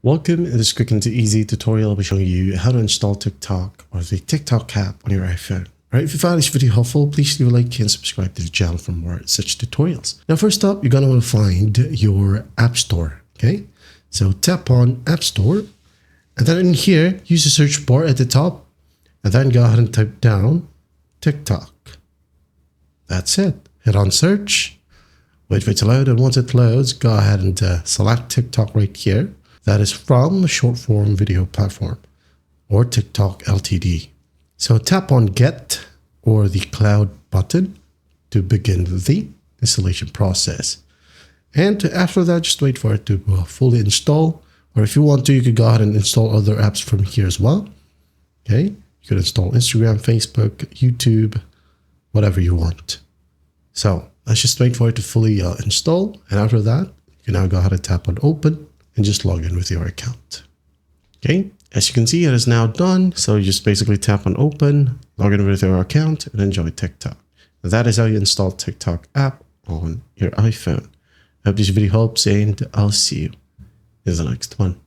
Welcome. In this quick and easy tutorial, I'll be showing you how to install TikTok or the TikTok app on your iPhone. Right, if you found this video helpful, please leave a like and subscribe to the channel for more such tutorials. Now, first up, you're going to want to find your App Store. Okay, so tap on App Store, and then in here, use the search bar at the top, and then go ahead and type down TikTok. That's it. Hit on search, wait for it to load, and once it loads, go ahead and select TikTok right here. That is from the short form video platform or TikTok Ltd. So tap on Get or the Cloud button to begin the installation process. And after that, just wait for it to fully install. Or if you want to, you could go ahead and install other apps from here as well. Okay, you could install Instagram, Facebook, YouTube, whatever you want. So let's just wait for it to fully install. And after that, you can now go ahead and tap on Open and just log in with your account. Okay, as you can see, it is now done. So you just basically tap on Open, log in with your account, and enjoy TikTok. That is how you install TikTok app on your iPhone. I hope this video helps, and I'll see you in the next one.